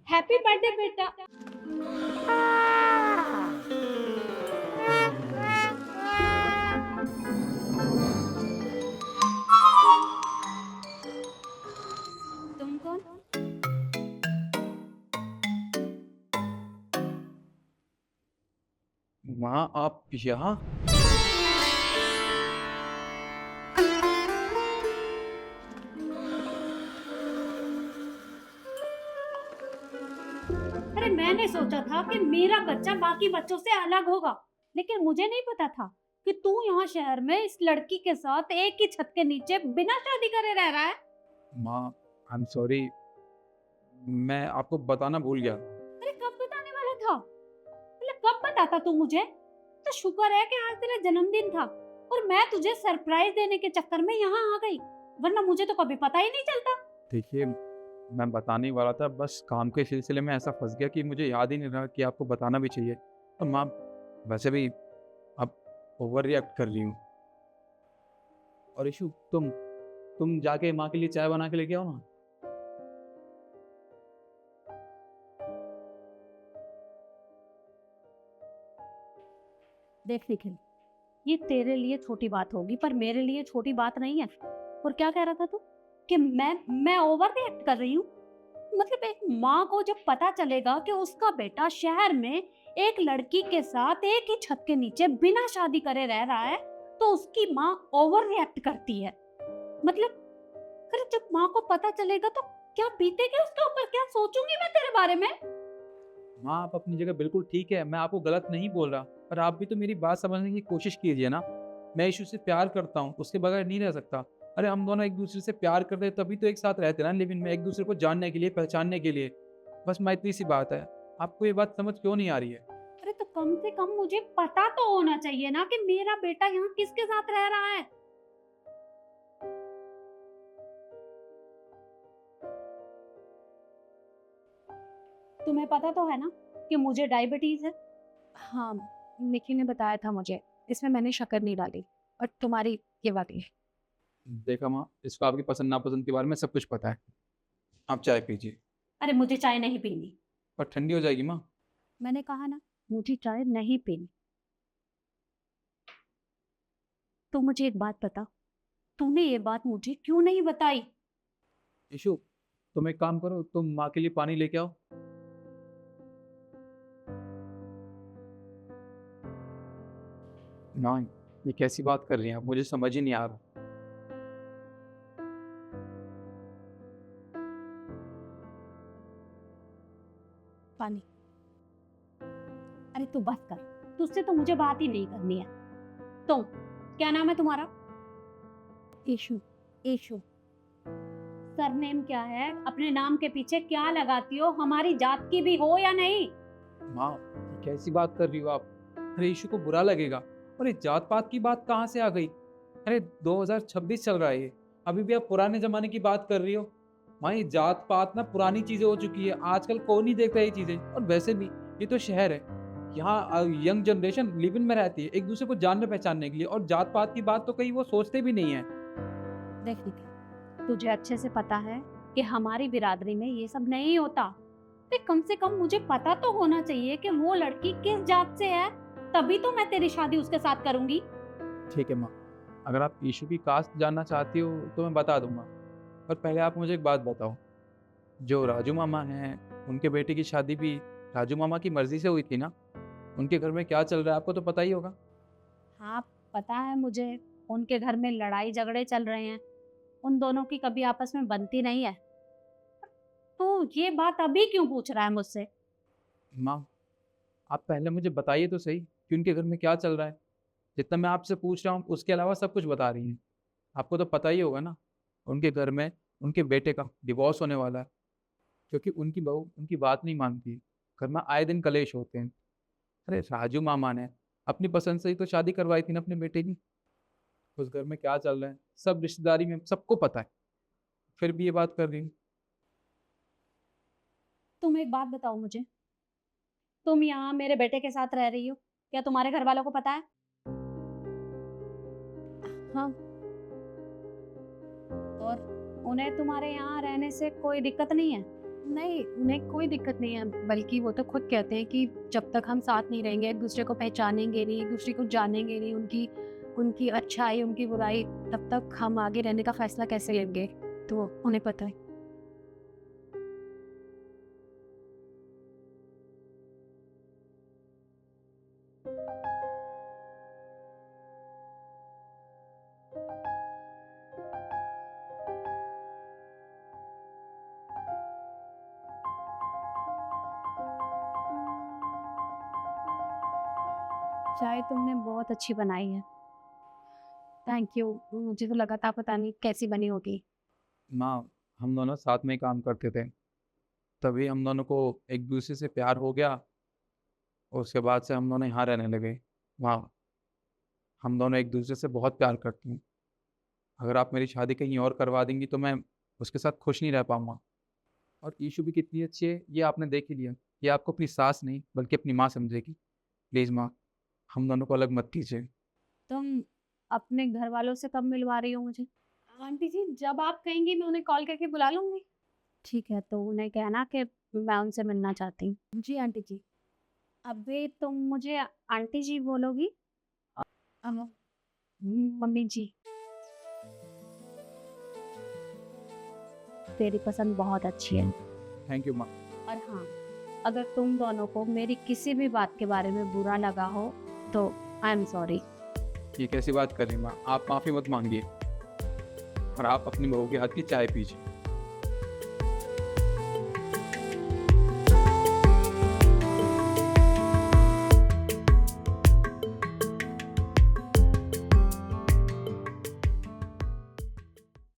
Happy birthday बेटा। तुम कौन? माँ आप यहाँ? अरे मैंने सोचा था कि मेरा बच्चा बाकी बच्चों से अलग होगा, लेकिन मुझे नहीं पता था कि तू यहाँ शहर में इस लड़की के साथ एक ही छत के नीचे बिना शादी करे रह रहा है। माँ आई एम सॉरी, मैं आपको बताना भूल गया। अरे कब बताने वाला था? मतलब कब बताता तू मुझे? तो शुक्र है कि आज तेरा जन्मदिन था और मैं तुझे सरप्राइज देने के चक्कर में यहाँ आ गई, वरना मुझे तो कभी पता ही नहीं चलता। देखिए, मैं बताने ही वाला था, बस काम के सिलसिले में ऐसा फंस गया कि मुझे याद ही नहीं रहा कि आपको बताना भी चाहिए। तो माँ वैसे भी आप ओवर रिएक्ट कर रही हूँ। और इशू तुम जाके माँ के लिए चाय बना के लेके आओ ना। देख निखिल, ये तेरे लिए छोटी बात होगी पर मेरे लिए छोटी बात नहीं है। और क्या कह रहा था तू कि मैं ओवर रिएक्ट कर रही हूँ? मतलब एक माँ को जब पता चलेगा कि उसका बेटा शहर में एक लड़की के साथ एक ही छत के नीचे बिना शादी करे रह रहा है, तो उसकी माँ ओवर रिएक्ट करती है। मतलब अरे जब माँ को पता चलेगा तो क्या बीतेगी उसके ऊपर, क्या सोचूंगी मैं तेरे बारे में? माँ आप अपनी जगह बिल्कुल ठीक है, मैं आपको गलत नहीं बोल रहा, पर आप भी तो मेरी बात समझने की कोशिश कीजिए ना। मैं इशू से प्यार करता हूँ, उसके बगैर नहीं रह सकता। अरे हम दोनों एक दूसरे से प्यार करते हैं तभी तो एक साथ रहते हैं ना, लिविंग में, एक दूसरे को जानने के लिए, पहचानने के लिए। बस मैं इतनी सी बात है। आपको ये बात समझ क्यों नहीं आ रही है? अरे तो कम से कम मुझे पता तो होना चाहिए ना कि मेरा बेटा यहाँ किसके साथ रह रहा है। तुम्हें पता तो है ना कि मुझे डायबिटीज है। हाँ, निखिल ने बताया था मुझे। इसमें मैंने शक्कर नहीं डाली। और तुम्हारी ये वाली। देखा माँ, इसको आपकी पसंद नापसंद के बारे में सब कुछ पता है। आप चाय पीजिए। अरे मुझे चाय नहीं पीनी। पर ठंडी हो जाएगी माँ। मैंने कहा ना, मुझे चाय नहीं पीनी। तो मुझे एक बात बता, तूने ये बात मुझे क्यों नहीं बताई? इशू, तुम एक काम करो, तुम माँ के लिए पानी लेके आओ। ना, ये कैसी बात कर रही हैं आप, मुझे समझ ही नहीं आ रहा। पानी। अरे तू बस कर, तुझसे तो मुझे बात ही नहीं करनी है। तो क्या नाम है तुम्हारा? ईशु। ईशु। सरनेम क्या है? अपने नाम के पीछे क्या लगाती हो? हमारी जात की भी हो या नहीं? माँ ये कैसी बात कर रही हो आप? अरे इशू को बुरा लगेगा। और ये जात पात की बात कहाँ से आ गई? अरे 2026 चल रहा है ये, अभी भी आप पुराने जमाने की बात कर रही हो। माँ ये जात पात ना पुरानी चीजें हो चुकी है, आजकल कौन नहीं देखता ये चीजें। और वैसे भी ये तो शहर है, यहाँ यंग जनरेशन लिव इन में रहती है एक दूसरे को जानने पहचानने के लिए, और जात पात की बात तो कहीं वो सोचते भी नहीं है। देख निखिल, तुझे अच्छे से पता है कि हमारी बिरादरी में ये सब नहीं होता। तो कम से कम मुझे पता तो होना चाहिए कि वो लड़की किस जात से है, तभी तो मैं तेरी शादी उसके साथ करूंगी। ठीक है माँ, अगर आप इशू की कास्ट जानना चाहती हो तो मैं बता दूंगा। पर पहले आप मुझे एक बात बताओ, जो राजू मामा हैं उनके बेटे की शादी भी राजू मामा की मर्जी से हुई थी ना? उनके घर में क्या चल रहा है आपको तो पता ही होगा। हाँ पता है मुझे, उनके घर में लड़ाई झगड़े चल रहे हैं। उन दोनों की कभी आपस में बनती नहीं है। तो ये बात अभी क्यों पूछ रहा है मुझसे? माँ आप पहले मुझे बताइए तो सही कि उनके घर में क्या चल रहा है। जितना मैं आपसे पूछ रहा हूँ उसके अलावा सब कुछ बता रही हैं। आपको तो पता ही होगा ना, उनके घर में उनके बेटे का डिवोर्स होने वाला है, क्योंकि उनकी बहू उनकी बात नहीं मानती। घर में आए दिन कलेश होते हैं। अरे राजू मामा ने अपनी पसंद से ही तो शादी करवाई थी ना अपने बेटे की। उस घर में क्या चल रहा है सब रिश्तेदारी में सबको पता है, फिर भी ये बात कर रही हूँ। तुम एक बात बताओ मुझे, तुम यहाँ मेरे बेटे के साथ रह रही हो, क्या तुम्हारे घर वालों को पता है? हाँ। और उन्हें तुम्हारे यहाँ रहने से कोई दिक्कत नहीं है? नहीं, उन्हें कोई दिक्कत नहीं है, बल्कि वो तो खुद कहते हैं कि जब तक हम साथ नहीं रहेंगे, एक दूसरे को पहचानेंगे नहीं, एक दूसरे को जानेंगे नहीं, उनकी उनकी अच्छाई, उनकी बुराई, तब तक हम आगे रहने का फैसला कैसे लेंगे? तो उन्हें पता है। चाय तुमने बहुत अच्छी बनाई है। Thank you. मुझे तो लगा था पता नहीं कैसी बनी होगी। माँ, हम दोनों साथ में ही काम करते थे, तभी हम दोनों को एक दूसरे से प्यार हो गया और उसके बाद से हम दोनों यहाँ रहने लगे। वाह, हम दोनों एक दूसरे से बहुत प्यार करते हैं। अगर आप मेरी शादी कहीं और करवा देंगी तो मैं उसके साथ खुश नहीं रह पाऊंगा। और ईशु भी कितनी अच्छी है ये आपने देख ही लिया। ये आपको अपनी सास नहीं बल्कि अपनी माँ समझेगी। प्लीज़ माँ, हम दोनों को अलग मत कीजिए। तुम अपने घर वालों से कब मिलवा रही हो मुझे? आंटी जी, जब आप कहेंगी मैं उन्हें कॉल करके बुला लूँगी। ठीक है, तो उन्हें कहना कि मैं उनसे मिलना चाहती हूँ। जी आंटी जी। अबे तुम मुझे आंटी जी बोलोगी? मम्मी जी। तेरी पसंद बहुत अच्छी है। थैंक यू माँ। और हाँ, अगर तुम दोनों को मेरी किसी भी बात के बारे में बुरा लगा हो तो आई एम सॉरी। ये कैसी बात कर रही माँ? आप माफ़ी मत मांगिए और आप अपनी बहू के हाथ की चाय पीजिए।